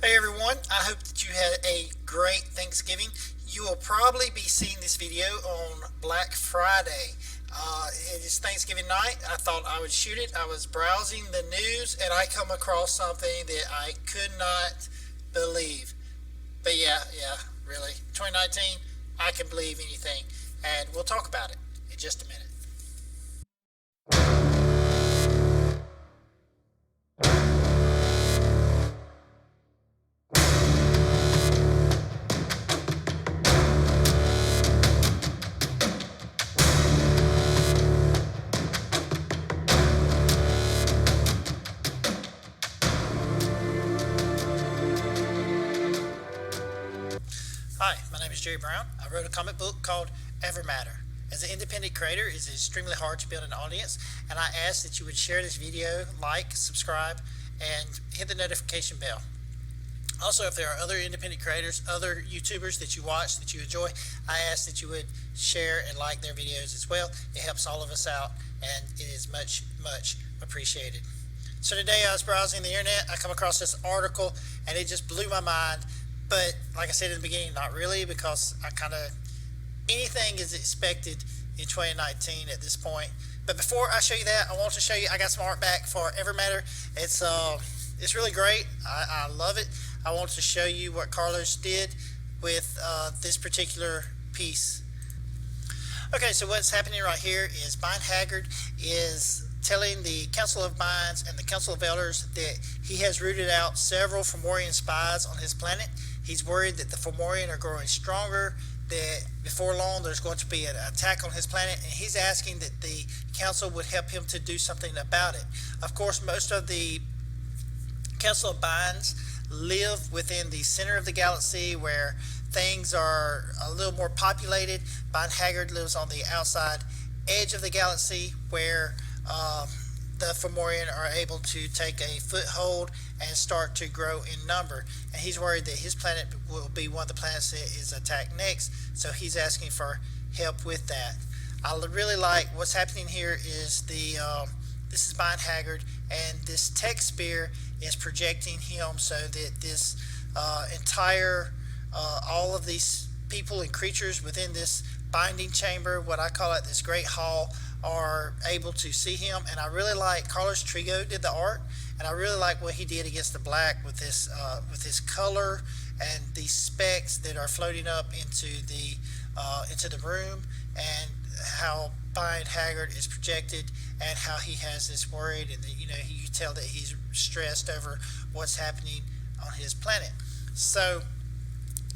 Hey everyone, I hope that you had a great Thanksgiving. You will probably be seeing this video on Black Friday. It is Thanksgiving night. I thought I would shoot it. I was browsing the news and I come across something that I could not believe. But yeah, really. 2019, I can believe anything. And we'll talk about it in just a minute. Hi, my name is Jerry Brown. I wrote a comic book called Evermatter. As an independent creator, it's extremely hard to build an audience, and I ask that you would share this video, like, subscribe, and hit the notification bell. Also, if there are other independent creators, other YouTubers that you watch that you enjoy, I ask that you would share and like their videos as well. It helps all of us out, and it is much appreciated. So today I was browsing the internet, I come across this article, and it just blew my mind. But like I said in the beginning, not really, because anything is expected in 2019 at this point. But before I show you that, I want to show you, I got some art back for Evermatter. It's really great. I love it. I want to show you what Carlos did with this particular piece. Okay, so what's happening right here is Bind Haggard is telling the Council of Minds and the Council of Elders that he has rooted out several Fomorian spies on his planet. He's worried that the Fomorian are growing stronger, that before long there's going to be an attack on his planet, and he's asking that the Council would help him to do something about it. Of course, most of the Council of Minds live within the center of the galaxy where things are a little more populated. Bind Haggard lives on the outside edge of the galaxy where the Fomorian are able to take a foothold and start to grow in number. And he's worried that his planet will be one of the planets that is attacked next, so he's asking for help with that. I really like what's happening here is this is Bind Haggard, and this tech spear is projecting him so that this entire all of these people and creatures within this binding chamber, what I call it, this great hall, are able to see him. And I really like Carlos Trigo did the art, and I really like what he did against the black with this color and these specks that are floating up into the room, and how Bind Haggard is projected, and how he has this worried, and you tell that he's stressed over what's happening on his planet. So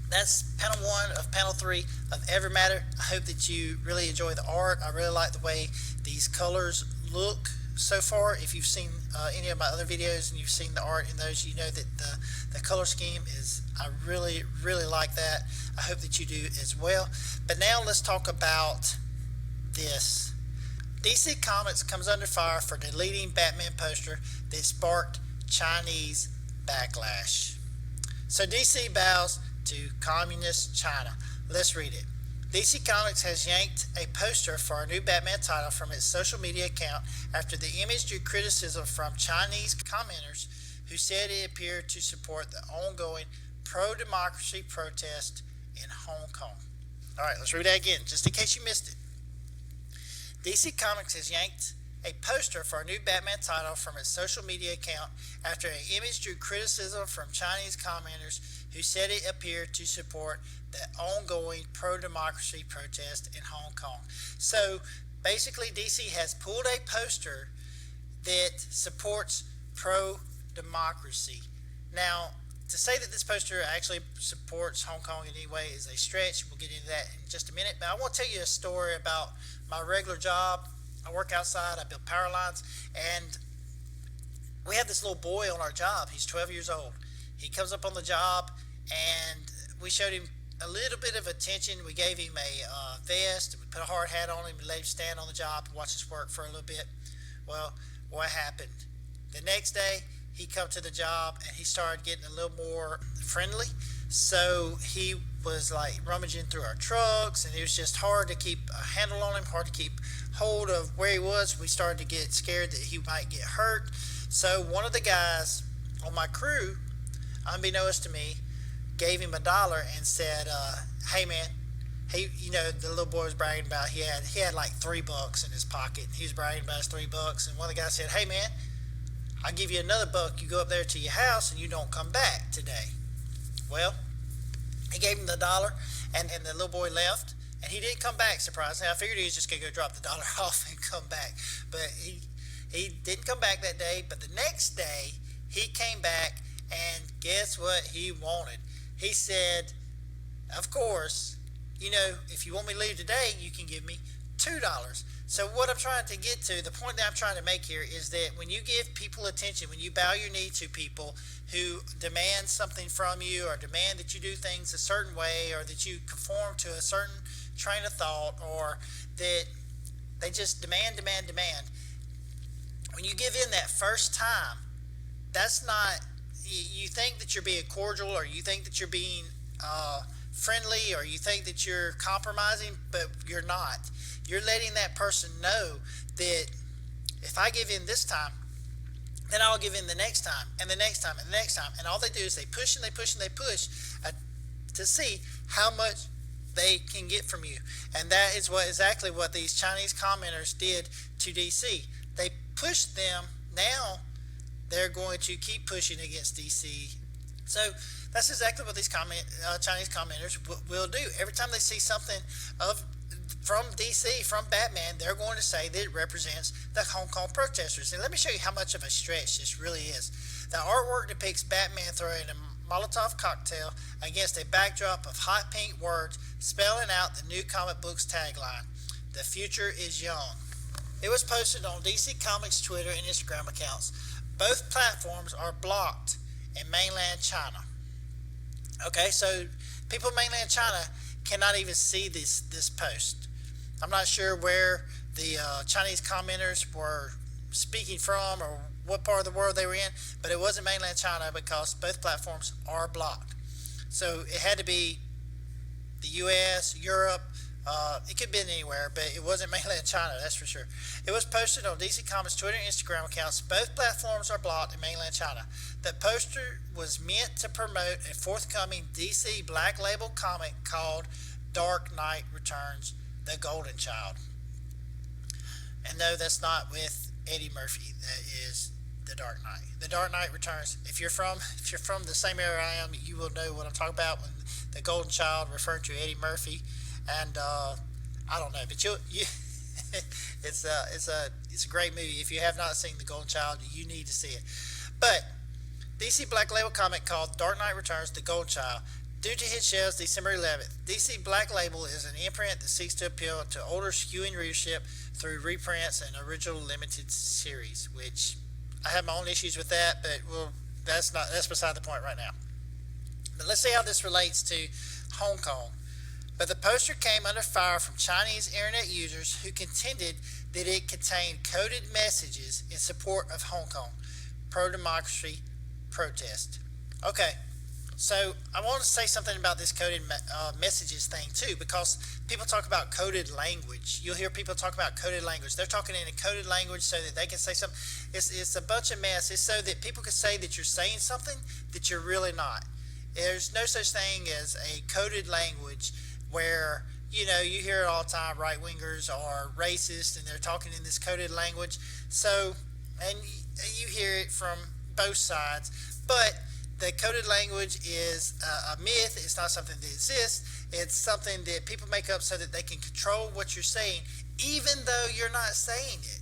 that's panel 1 of panel 3 of Evermatter. I hope that you really enjoy the art. I really like the way these colors look so far. If you've seen any of my other videos and you've seen the art in those, you know that the color scheme is, I really like that. I hope that you do as well. But now let's talk about this. DC Comics comes under fire for deleting Batman poster that sparked Chinese backlash. So DC bows to communist China. Let's read it. DC Comics has yanked a poster for a new Batman title from its social media account after the image drew criticism from Chinese commenters who said it appeared to support the ongoing pro-democracy protest in Hong Kong. All right, let's read that again, just in case you missed it. DC Comics has yanked a poster for a new Batman title from its social media account after an image drew criticism from Chinese commenters who said it appeared to support the ongoing pro-democracy protest in Hong Kong. So basically DC has pulled a poster that supports pro-democracy. Now, to say that this poster actually supports Hong Kong in any way is a stretch. We'll get into that in just a minute. But I want to tell you a story about my regular job. I work outside, I build power lines, and we have this little boy on our job. He's 12 years old. He comes up on the job, and we showed him a little bit of attention. We gave him a vest, we put a hard hat on him, and let him stand on the job and watch us work for a little bit. Well, what happened? The next day, he come to the job, and he started getting a little more friendly. So he was like rummaging through our trucks, and it was just hard to keep a handle on him, hard to keep hold of where he was. We started to get scared that he might get hurt. So one of the guys on my crew unbeknownst to me, gave him $1 and said, "Hey man, the little boy was bragging about he had like $3 in his pocket. And he was bragging about his $3, and one of the guys said, 'Hey man, I'll give you another buck. You go up there to your house and you don't come back today.' Well, he gave him the $1, and the little boy left, and he didn't come back. Surprisingly, I figured he was just gonna go drop the $1 off and come back, but he didn't come back that day. But the next day, he came back, and guess what he wanted? He said, 'Of course, if you want me to leave today, you can give me $2. So what I'm trying to get to, the point that I'm trying to make here is that when you give people attention, when you bow your knee to people who demand something from you or demand that you do things a certain way or that you conform to a certain train of thought or that they just demand, when you give in that first time, that's not, you think that you're being cordial or you think that you're being friendly or you think that you're compromising, but you're not. You're letting that person know that if I give in this time, then I'll give in the next time and the next time and the next time. And all they do is they push and they push and they push to see how much they can get from you. And that is exactly what these Chinese commenters did to DC. They pushed them. Now they're going to keep pushing against DC. So that's exactly what these Chinese commenters will do. Every time they see something from DC, from Batman, they're going to say that it represents the Hong Kong protesters. And let me show you how much of a stretch this really is. The artwork depicts Batman throwing a Molotov cocktail against a backdrop of hot pink words spelling out the new comic book's tagline, "The future is young." It was posted on DC Comics Twitter and Instagram accounts. Both platforms are blocked in mainland China. Okay, so people in mainland China cannot even see this post. I'm not sure where the Chinese commenters were speaking from or what part of the world they were in, but it wasn't mainland China because both platforms are blocked. So it had to be the US, Europe, it could have been anywhere, but it wasn't mainland China, that's for sure. It was posted on DC Comics Twitter and Instagram accounts. Both platforms are blocked in mainland China. The poster was meant to promote a forthcoming DC Black Label comic called Dark Knight Returns: The Golden Child. And no, that's not with Eddie Murphy. That is The Dark Knight. The Dark Knight Returns. If you're from the same area I am, you will know what I'm talking about when the Golden Child referring to Eddie Murphy. And I don't know, but it's a great movie. If you have not seen The Golden Child, you need to see it. But DC Black Label comic called Dark Knight Returns: The Golden Child, due to hit shelves December 11th. DC Black Label is an imprint that seeks to appeal to older skewing readership through reprints and original limited series, which I have my own issues with that, but that's beside the point right now. But let's see how this relates to Hong Kong. But the poster came under fire from Chinese internet users who contended that it contained coded messages in support of Hong Kong pro-democracy protest. Okay, so I want to say something about this coded messages thing too, because people talk about coded language. You'll hear people talk about coded language. They're talking in a coded language so that they can say something. It's a bunch of mess. It's so that people can say that you're saying something that you're really not. There's no such thing as a coded language where, you hear it all the time, right-wingers are racist and they're talking in this coded language. So, and you hear it from both sides, but the coded language is a myth. It's not something that exists. It's something that people make up so that they can control what you're saying, even though you're not saying it.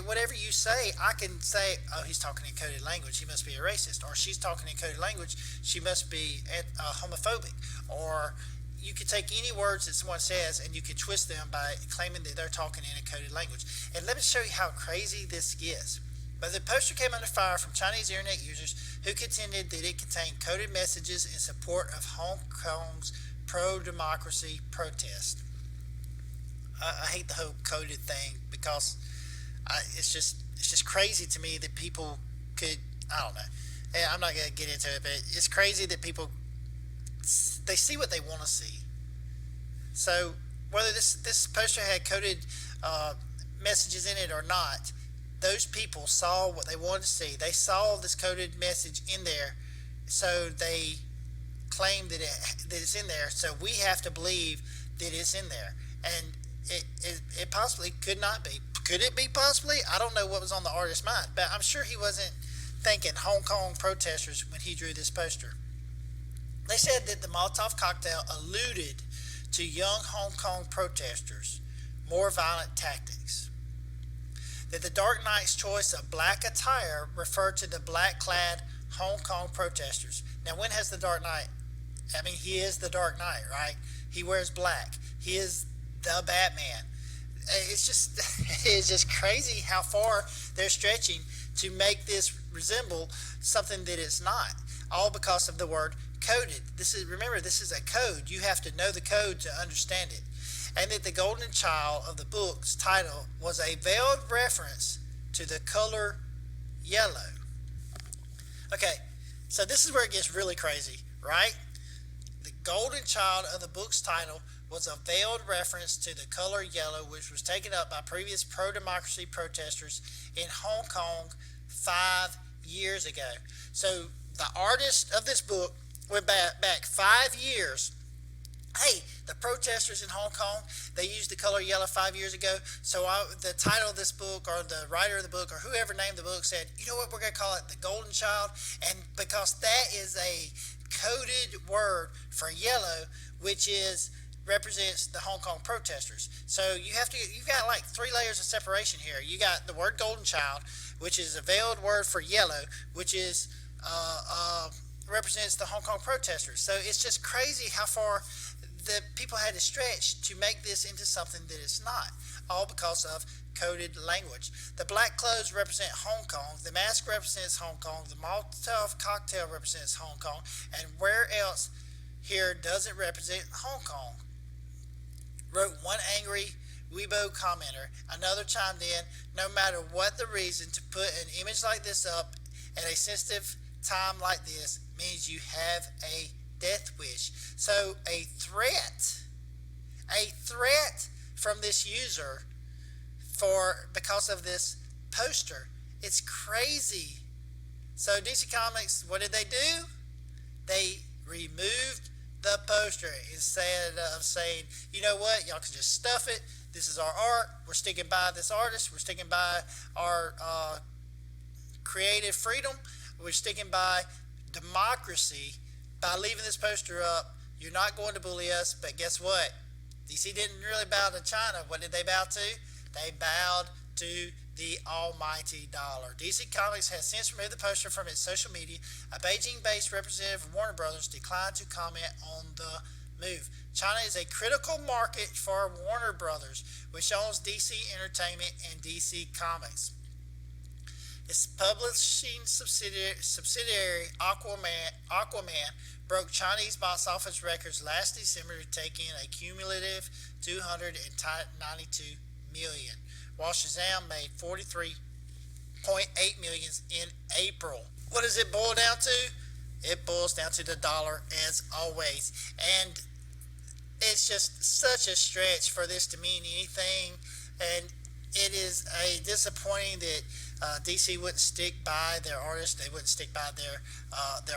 Whatever you say, I can say, oh, he's talking in coded language, he must be a racist. Or she's talking in coded language, she must be homophobic. Or you could take any words that someone says and you could twist them by claiming that they're talking in a coded language. And let me show you how crazy this gets. But the poster came under fire from Chinese internet users who contended that it contained coded messages in support of Hong Kong's pro-democracy protest. I hate the whole coded thing because it's just crazy to me that people could, I don't know. I'm not going to get into it, but it's crazy that people, they see what they want to see. So whether this poster had coded messages in it or not, those people saw what they wanted to see. They saw this coded message in there so they claim that it's in there. So we have to believe that it's in there, and it possibly could not be. Could it be possibly? I don't know what was on the artist's mind, but I'm sure he wasn't thinking Hong Kong protesters when he drew this poster. They said that the Molotov cocktail alluded to young Hong Kong protesters' more violent tactics. That the Dark Knight's choice of black attire referred to the black-clad Hong Kong protesters. Now, when has the Dark Knight? I mean, he is the Dark Knight, right? He wears black. He is the Batman. It's just crazy how far they're stretching to make this resemble something that it's not. All because of the word coded. Remember, this is a code. You have to know the code to understand it. And that the golden child of the book's title was a veiled reference to the color yellow. Okay, so this is where it gets really crazy, right? The golden child of the book's title was a veiled reference to the color yellow, which was taken up by previous pro-democracy protesters in Hong Kong 5 years ago. So the artist of this book went back 5 years. Hey, the protesters in Hong Kong, they used the color yellow 5 years ago. So the title of this book, or the writer of the book, or whoever named the book, said, you know what, we're going to call it the Golden Child. And because that is a coded word for yellow, which represents the Hong Kong protesters. So you've got like 3 layers of separation here. You got the word Golden Child, which is a veiled word for yellow, which is represents the Hong Kong protesters. So it's just crazy how far the people had to stretch to make this into something that it's not, all because of coded language. The black clothes represent Hong Kong, the mask represents Hong Kong, the Molotov cocktail represents Hong Kong, and where else here does it represent Hong Kong? Wrote one angry Weibo commenter. Another chimed in, no matter what the reason, to put an image like this up at a sensitive time like this means you have a death wish. So a threat from this user because of this poster. It's crazy. So DC Comics, what did they do? They removed the poster instead of saying, you know what, y'all can just stuff it. This is our art. We're sticking by this artist. We're sticking by our creative freedom. We're sticking by democracy by leaving this poster up. You're not going to bully us, but guess what? DC didn't really bow to China. What did they bow to? They bowed to the almighty dollar. DC Comics has since removed the poster from its social media. A Beijing-based representative of Warner Brothers declined to comment on the move. China is a critical market for Warner Brothers, which owns DC Entertainment and DC Comics. Its publishing subsidiary Aquaman broke Chinese box office records last December, taking a cumulative $292 million, while Shazam made $43.8 million in April. What does it boil down to? It boils down to the dollar, as always. And it's just such a stretch for this to mean anything. And it is disappointing that DC wouldn't stick by their artists. They wouldn't stick by their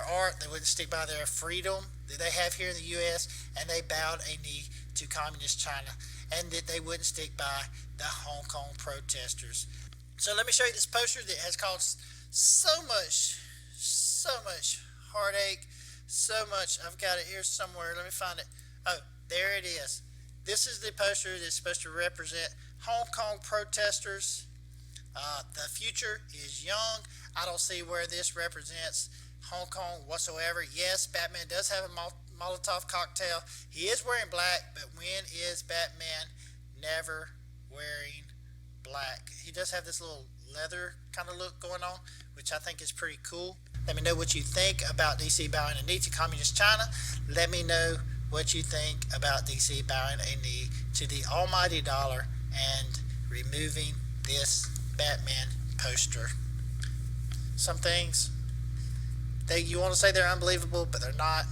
art. They wouldn't stick by their freedom that they have here in the U.S. And they bowed a knee to communist China. And that they wouldn't stick by the Hong Kong protesters. So let me show you this poster that has caused so much heartache, so much. I've got it here somewhere. Let me find it. Oh, there it is. This is the poster that's supposed to represent Hong Kong protesters. The future is young. I don't see where this represents Hong Kong whatsoever. Yes, Batman does have a Molotov cocktail. He is wearing black, but when is Batman never wearing black? He does have this little leather kind of look going on, which I think is pretty cool. Let me know what you think about DC bowing a knee to communist China. Let me know what you think about DC bowing a knee to the almighty dollar and removing this Batman poster. Some things you want to say they're unbelievable, but they're not.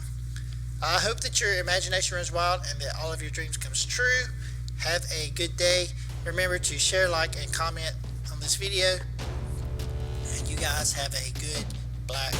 I hope that your imagination runs wild and that all of your dreams comes true. Have a good day. Remember to share, like, and comment on this video. And you guys have a good Black